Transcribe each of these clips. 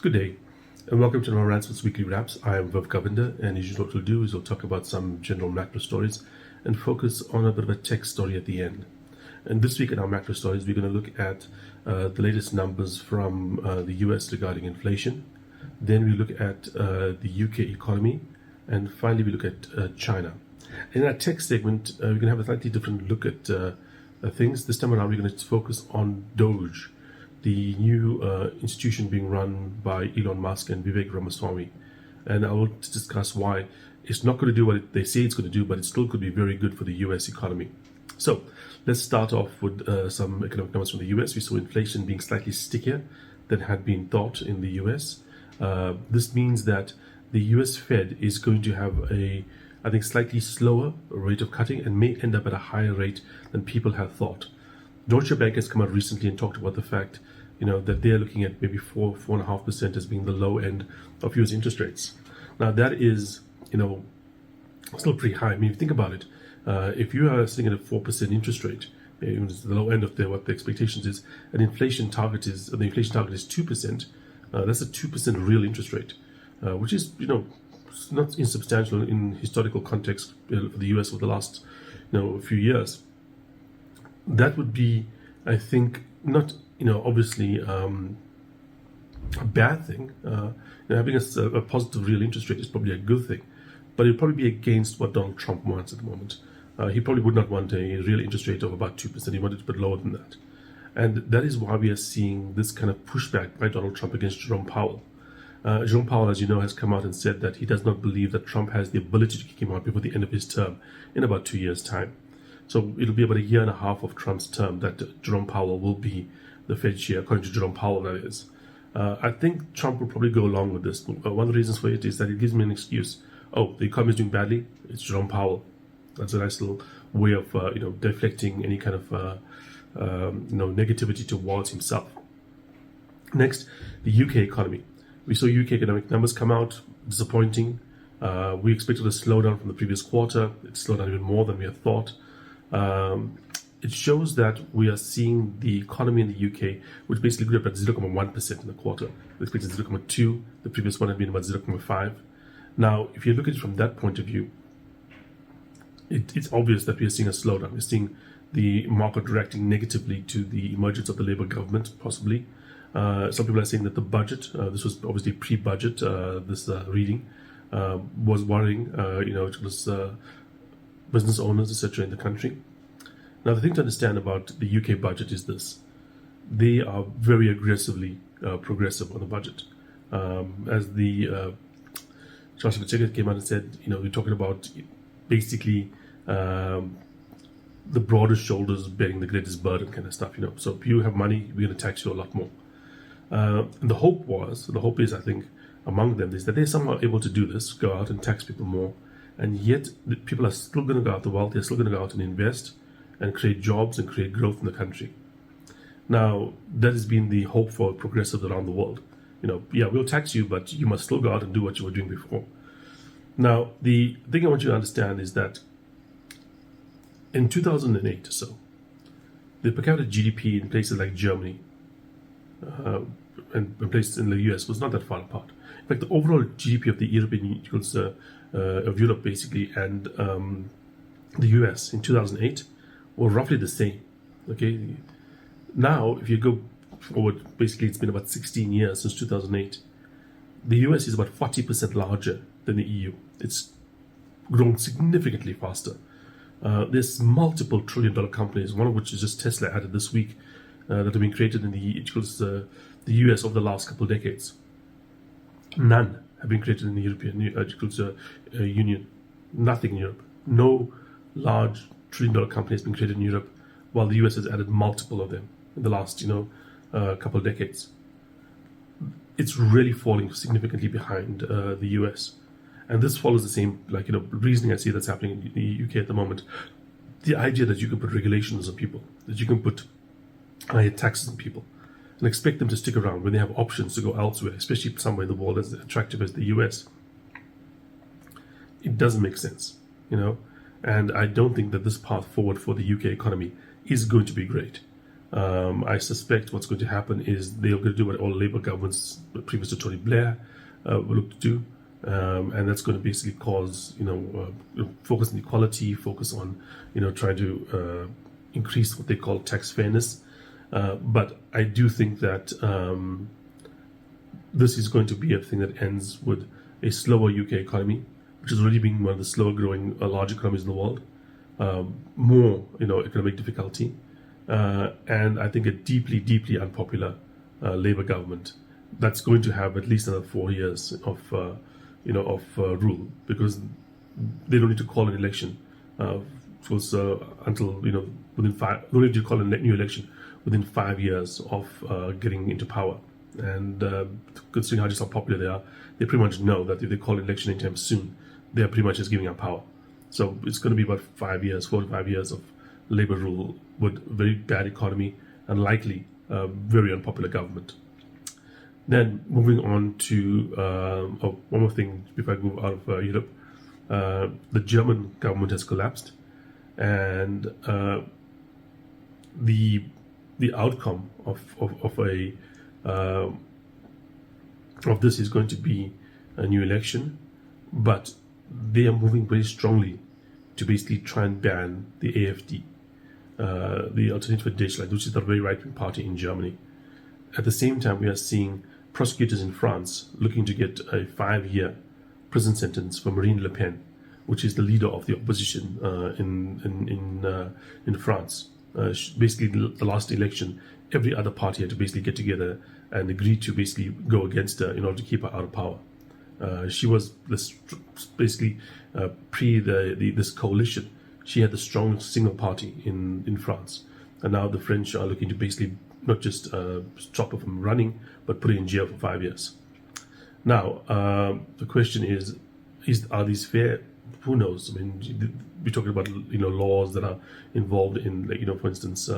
Good day, and welcome to our Ransom's Weekly Wraps. I am Vav Govinda, and as usual, what we'll do is we'll talk about some general macro stories and focus on a bit of a tech story at the end. And this week in our macro stories, we're going to look at the latest numbers from the US regarding inflation. Then we look at the UK economy, and finally we look at China. In our tech segment, we're going to have a slightly different look at things. This time around, we're going to focus on DOGE, the new institution being run by Elon Musk and Vivek Ramaswamy. And I will discuss why it's not going to do what they say it's going to do, but it still could be very good for the US economy. So let's start off with some economic numbers from the US. We saw inflation being slightly stickier than had been thought in the US. This means that the US Fed is going to have I think, slightly slower rate of cutting and may end up at a higher rate than people have thought. Deutsche Bank has come out recently and talked about the fact, that they're looking at maybe 4.5% as being the low end of US interest rates. Now that is, still pretty high. I mean, if you think about it, if you are sitting at a 4% interest rate, the low end of what the expectations is, and the inflation target is 2%. That's a 2% real interest rate, which is, not insubstantial in historical context for the US over the last, few years. That would be, I think, not, obviously a bad thing. Having a positive real interest rate is probably a good thing, but it'd probably be against what Donald Trump wants at the moment. He probably would not want a real interest rate of about 2%. He wanted it a bit lower than that. And that is why we are seeing this kind of pushback by Donald Trump against Jerome Powell. Jerome Powell, as you know, has come out and said that he does not believe that Trump has the ability to kick him out before the end of his term in about 2 years' time. So it'll be about a year and a half of Trump's term that Jerome Powell will be the Fed chair, according to Jerome Powell, that is. I think Trump will probably go along with this. One of the reasons for it is that it gives me an excuse. Oh, the economy is doing badly. It's Jerome Powell. That's a nice little way of, deflecting any kind of, negativity towards himself. Next, the UK economy. We saw UK economic numbers come out, disappointing. We expected a slowdown from the previous quarter. It slowed down even more than we had thought. It shows that we are seeing the economy in the UK, which basically grew up at 0.1% in the quarter. We expected 0.2. The previous one had been about 0.5. Now, if you look at it from that point of view, it's obvious that we are seeing a slowdown. We're seeing the market reacting negatively to the emergence of the Labour government, possibly. Some people are saying that the budget, this was obviously pre-budget, this reading, was worrying, it was business owners, etc. in the country. Now, the thing to understand about the UK budget is this. They are very aggressively progressive on the budget. As the Chancellor Secretary came out and said, we're talking about basically the broadest shoulders bearing the greatest burden kind of stuff. So if you have money, we're going to tax you a lot more. And the hope is, I think, among them is that they're somehow able to do this, go out and tax people more, and yet people are still going to go out, the wealthy are still going to go out and invest and create jobs and create growth in the country. Now, that has been the hope for progressives around the world. We'll tax you, but you must still go out and do what you were doing before. Now, the thing I want you to understand is that in 2008 or so, the per capita GDP in places like Germany and places in the US was not that far apart. In fact, the overall GDP of the European of Europe basically and the US in 2008 were roughly the same. Okay, now if you go forward, basically it's been about 16 years since 2008. The US is about 40% larger than the EU. It's grown significantly faster. There's multiple trillion-dollar companies, one of which is just Tesla added this week, that have been created in the US over the last couple of decades. None have been created in the European Union. Nothing in Europe. No large trillion-dollar company has been created in Europe, while the US has added multiple of them in the last, couple of decades. It's really falling significantly behind the US. And this follows the same, reasoning I see that's happening in the UK at the moment. The idea that you can put regulations on people, that you can put higher taxes on people, and expect them to stick around when they have options to go elsewhere, especially somewhere in the world as attractive as the US. It doesn't make sense, And I don't think that this path forward for the UK economy is going to be great. I suspect what's going to happen is they're going to do what all Labour governments, previous to Tony Blair, will look to do, and that's going to basically cause, focus on equality, focus on, trying to increase what they call tax fairness. But I do think that this is going to be a thing that ends with a slower UK economy, which has already been one of the slower growing large economies in the world, more economic difficulty, and I think a deeply, deeply unpopular Labour government that's going to have at least another 4 years of rule, because they don't need to call an election until within five. They don't need to call a new election within 5 years of getting into power. And considering how popular they are, they pretty much know that if they call an election anytime soon, they are pretty much just giving up power. So it's going to be about 5 years, 4 to 5 years of Labour rule with very bad economy and likely very unpopular government. Then moving on to one more thing before I move out of Europe, the German government has collapsed, and the outcome of this is going to be a new election, but they are moving very strongly to basically try and ban the AfD, the Alternative for Deutschland, which is the very right-wing party in Germany. At the same time, we are seeing prosecutors in France looking to get a 5-year prison sentence for Marine Le Pen, which is the leader of the opposition in France. Basically, the last election, every other party had to basically get together and agree to basically go against her in order to keep her out of power. She was basically pre this coalition. She had the strongest single party in France, and now the French are looking to basically not just stop her from running, but put her in jail for 5 years. Now, the question is are these fair? Who knows? I mean, we're talking about laws that are involved in, for instance,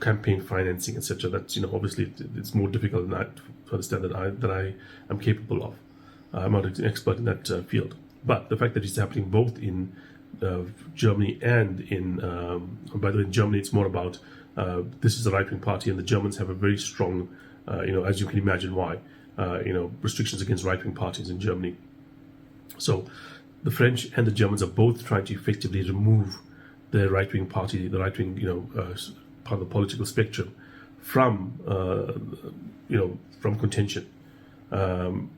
campaign financing, etc. That's obviously it's more difficult than that to understand that I am capable of. I'm not an expert in that field, but the fact that it's happening both in Germany and in by the way, in Germany it's more about this is a right-wing party, and the Germans have a very strong, as you can imagine why, restrictions against right-wing parties in Germany. So the French and the Germans are both trying to effectively remove the right-wing party, the right-wing, part of the political spectrum from contention. And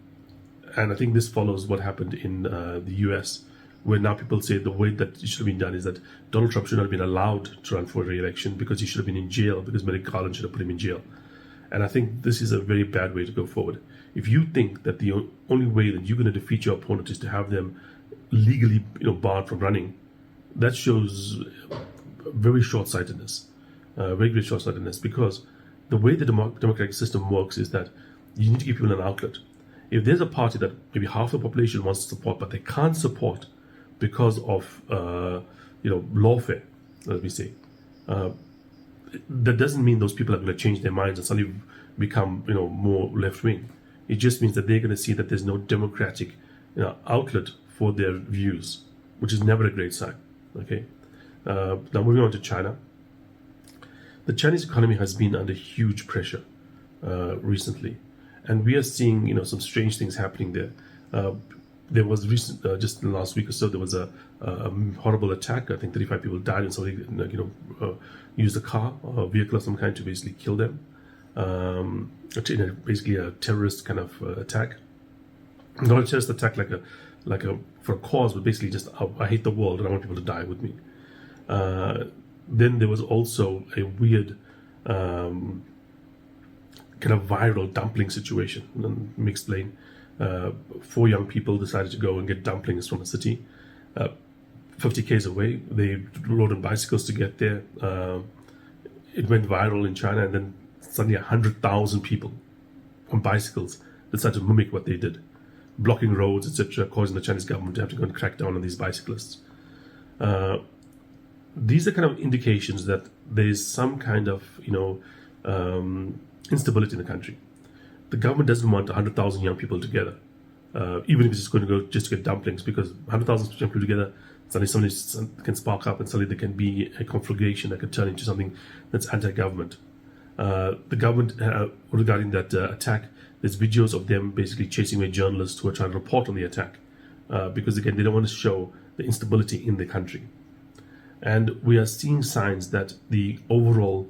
I think this follows what happened in the US, where now people say the way that it should have been done is that Donald Trump should not have been allowed to run for re-election because he should have been in jail, because Merrick Garland should have put him in jail. And I think this is a very bad way to go forward. If you think that the only way that you're going to defeat your opponent is to have them legally barred from running, that shows very short-sightedness, very great short-sightedness, because the way the democratic system works is that you need to give people an outlet. If there's a party that maybe half the population wants to support, but they can't support because of lawfare, let me say, that doesn't mean those people are going to change their minds and suddenly become more left-wing. It just means that they're going to see that there's no democratic outlet for their views, which is never a great sign. Okay. Now moving on to China. The Chinese economy has been under huge pressure recently, and we are seeing some strange things happening there. There was just in the last week or so, there was a horrible attack. I think 35 people died, and somebody used a car or a vehicle of some kind to basically kill them. Basically a terrorist kind of attack. Not a terrorist attack like a for a cause, but basically just I hate the world and I want people to die with me. Then there was also a weird kind of viral dumpling situation. Let me explain. 4 young people decided to go and get dumplings from a city 50 k's away. They rode on bicycles to get there. It went viral in China, and then suddenly 100,000 people on bicycles decided to mimic what they did, blocking roads, etc., causing the Chinese government to have to go and crack down on these bicyclists. These are kind of indications that there is some kind of instability in the country. The government doesn't want 100,000 young people together, even if it's just going to go just to get dumplings, because 100,000 young people together, Suddenly somebody can spark up and suddenly there can be a conflagration that could turn into something that's anti-government. The government, regarding that attack, there's videos of them basically chasing away journalists who are trying to report on the attack because, again, they don't want to show the instability in the country. And we are seeing signs that the overall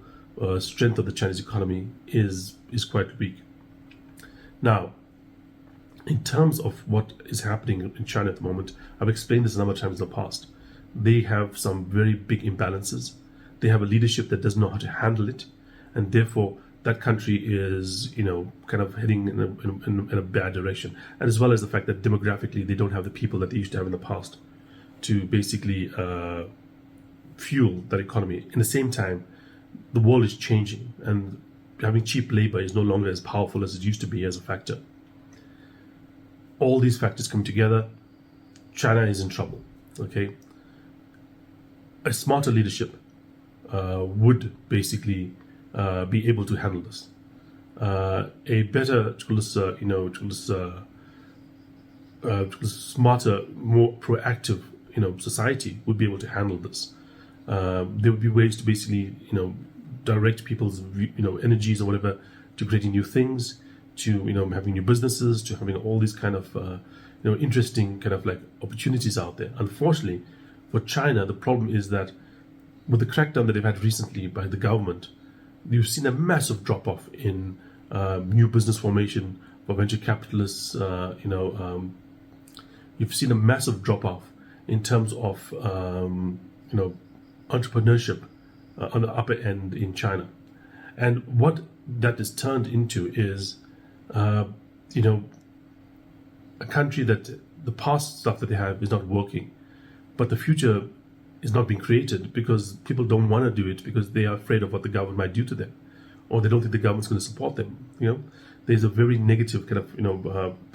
strength of the Chinese economy is quite weak. Now, in terms of what is happening in China at the moment, I've explained this a number of times in the past. They have some very big imbalances. They have a leadership that doesn't know how to handle it, and therefore that country is, kind of heading in a bad direction. And as well as the fact that demographically they don't have the people that they used to have in the past to basically fuel that economy. In the same time, the world is changing, and having cheap labor is no longer as powerful as it used to be as a factor. All these factors come together, China is in trouble. Okay, a smarter leadership would basically be able to handle this. A better, smarter, more proactive, society would be able to handle this. There would be ways to basically, direct people's, energies or whatever to creating new things, to having new businesses, to having all these kind of interesting kind of like opportunities out there. Unfortunately, for China, the problem is that with the crackdown that they've had recently by the government, you've seen a massive drop off in new business formation for venture capitalists. You've seen a massive drop off in terms of entrepreneurship on the upper end in China. And what that is turned into is, a country that the past stuff that they have is not working, but the future is not being created because people don't want to do it because they are afraid of what the government might do to them, or they don't think the government's going to support them. There's a very negative kind of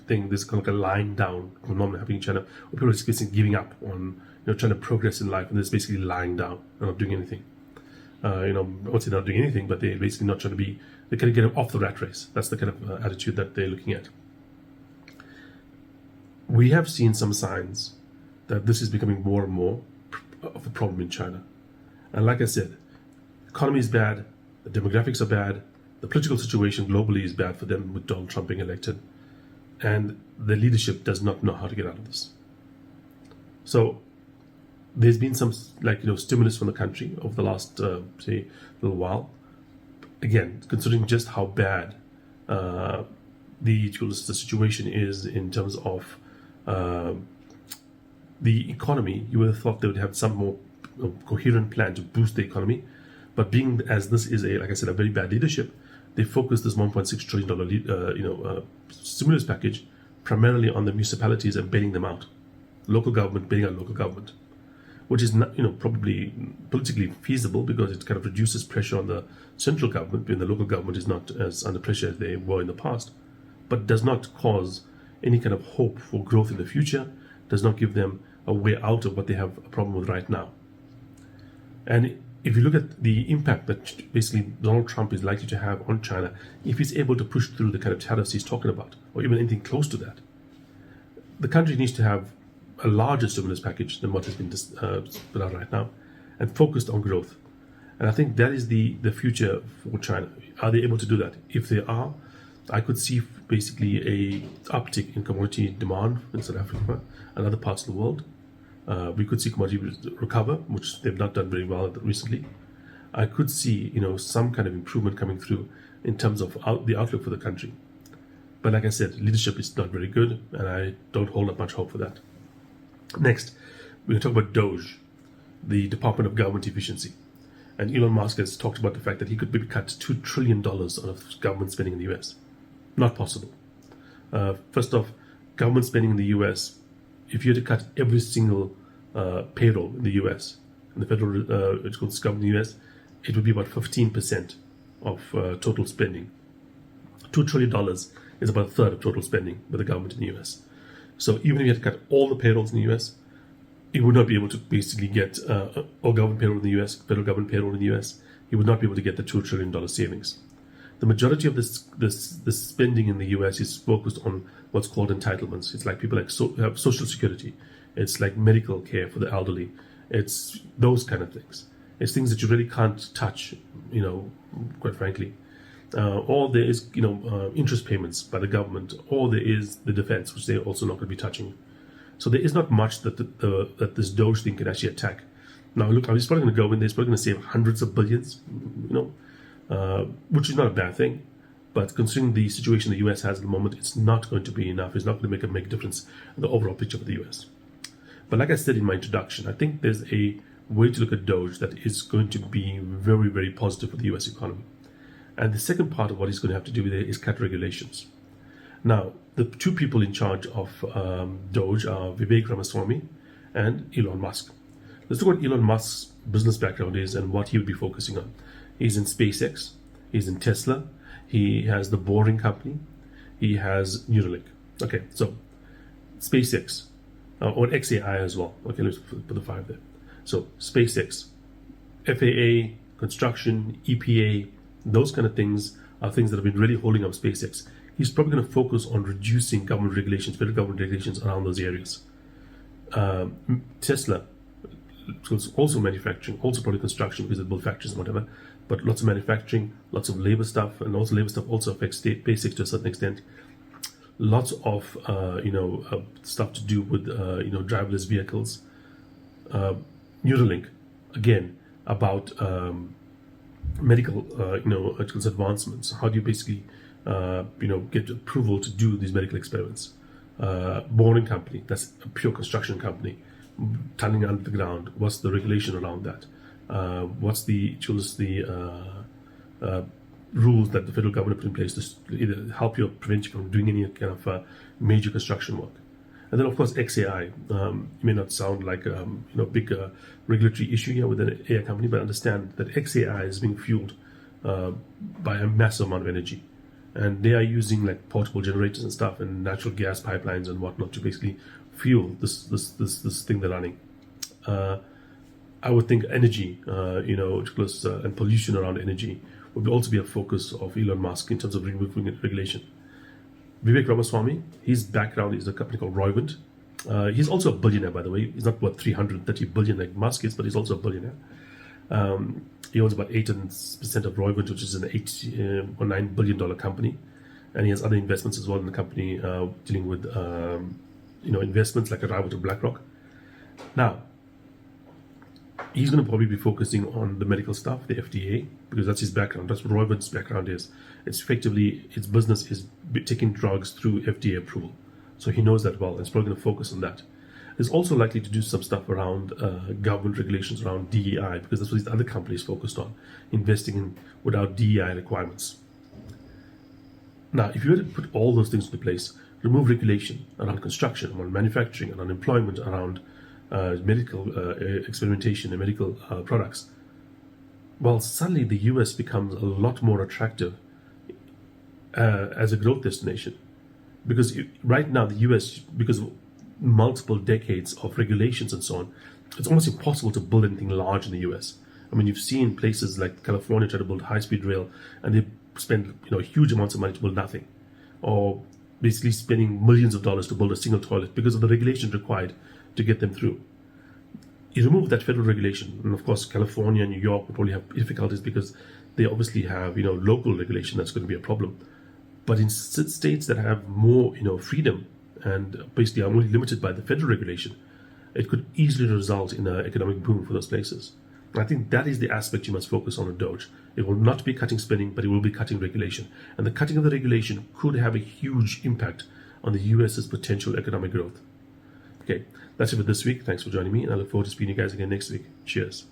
thing. There's kind of like a lying down phenomenon happening in China, where people are just basically giving up on trying to progress in life, and they're basically lying down and not doing anything. I won't say not doing anything, but they're basically not trying to be. They're kind of getting off the rat race. That's the kind of attitude that they're looking at. We have seen some signs that this is becoming more and more of a problem in China. And like I said, economy is bad, the demographics are bad, the political situation globally is bad for them with Donald Trump being elected, and the leadership does not know how to get out of this. So there's been some stimulus from the country over the last little while. Again, considering just how bad the situation is in terms of the economy, you would have thought they would have some more coherent plan to boost the economy. But being as this is a very bad leadership, they focused this $1.6 trillion stimulus package primarily on the municipalities and bailing them out, local government bailing out local government, which is not, probably politically feasible because it kind of reduces pressure on the central government when the local government is not as under pressure as they were in the past, but does not cause any kind of hope for growth in the future, does not give them a way out of what they have a problem with right now. And if you look at the impact that basically Donald Trump is likely to have on China, if he's able to push through the kind of tariffs he's talking about, or even anything close to that, the country needs to have a larger stimulus package than what has been put out right now, and focused on growth. And I think that is the future for China. Are they able to do that? If they are, I could see basically a uptick in commodity demand in South Africa and other parts of the world. We could see commodities recover, which they've not done very well recently. I could see, some kind of improvement coming through in terms of the outlook for the country. But like I said, leadership is not very good, and I don't hold up much hope for that. Next, we're going to talk about DOGE, the Department of Government Efficiency. And Elon Musk has talked about the fact that he could maybe cut $2 trillion of government spending in the US. Not possible. First off, government spending in the US, if you had to cut every single payroll in the US, and the federal government in the US, it would be about 15% of total spending. $2 trillion is about a third of total spending by the government in the US. So even if you had to cut all the payrolls in the US, you would not be able to basically get all government payroll in the US, federal government payroll in the US. You would not be able to get the $2 trillion savings. The majority of this spending in the US is focused on what's called entitlements. It's like people have Social Security, It's like medical care for the elderly. It's those kind of things. It's things that you really can't touch, quite frankly. Or there is, interest payments by the government, or there is the defense, which they're also not going to be touching. So there is not much that that this DOGE thing can actually attack. Now, look, he's probably going to go in there, he's probably going to save hundreds of billions, which is not a bad thing. But considering the situation the US has at the moment, it's not going to be enough. It's not going to make a difference in the overall picture for the US. But like I said in my introduction, I think there's a way to look at DOGE that is going to be very, very positive for the US economy. And the second part of what he's going to have to do with it is cut regulations. Now, the two people in charge of DOGE are Vivek Ramaswamy and Elon Musk. Let's look at Elon Musk's business background is and what he would be focusing on. He's in SpaceX, he's in Tesla, he has the Boring Company, he has Neuralink. Okay, so SpaceX, or XAI as well. Okay, let's put the 5 there. So SpaceX, FAA, construction, EPA, those kind of things are things that have been really holding up SpaceX. He's probably going to focus on reducing government regulations, federal government regulations around those areas. Tesla, also manufacturing, also probably construction because they build factories and whatever, but lots of manufacturing, lots of labor stuff, and also labor stuff also affects SpaceX to a certain extent. Lots of stuff to do with driverless vehicles. Neuralink, again, about medical advancements. How do you basically get approval to do these medical experiments? Boring Company, that's a pure construction company, tunneling under the ground. What's the regulation around that? What's the rules that the federal government put in place to either help you or prevent you from doing any kind of major construction work? And then, of course, XAI. It may not sound like a big regulatory issue here with an AI company, but understand that XAI is being fueled by a massive amount of energy. And they are using like portable generators and stuff and natural gas pipelines and whatnot to basically fuel this thing they're running. I would think energy, and pollution around energy would also be a focus of Elon Musk in terms of removing regulation. Vivek Ramaswamy, his background is a company called Roivant. He's also a billionaire, by the way. He's not worth 330 billion like Musk is, but he's also a billionaire. He owns about 8% of Roivant, which is an $8 or $9 billion company, and he has other investments as well in the company dealing with investments like a rival to BlackRock. Now, he's going to probably be focusing on the medical stuff, the FDA, because that's his background. That's what Roivant's background is. It's effectively, its business is taking drugs through FDA approval. So he knows that well, and it's probably going to focus on that. He's also likely to do some stuff around government regulations around DEI, because that's what these other companies focused on, investing in without DEI requirements. Now, if you were to put all those things into place, remove regulation around construction, around manufacturing, around employment, around medical experimentation and medical products, well, suddenly the US becomes a lot more attractive as a growth destination. Because right now the US, because of multiple decades of regulations and so on, it's almost impossible to build anything large in the US. I mean, you've seen places like California try to build high-speed rail, and they spend huge amounts of money to build nothing, or basically spending millions of dollars to build a single toilet because of the regulations required to get them through. You remove that federal regulation, and of course California and New York will probably have difficulties because they obviously have local regulation that's going to be a problem. But in states that have more freedom and basically are only limited by the federal regulation, it could easily result in an economic boom for those places. And I think that is the aspect you must focus on DOGE. It will not be cutting spending, but it will be cutting regulation. And the cutting of the regulation could have a huge impact on the US's potential economic growth. Okay, that's it for this week. Thanks for joining me, and I look forward to speaking to you guys again next week. Cheers.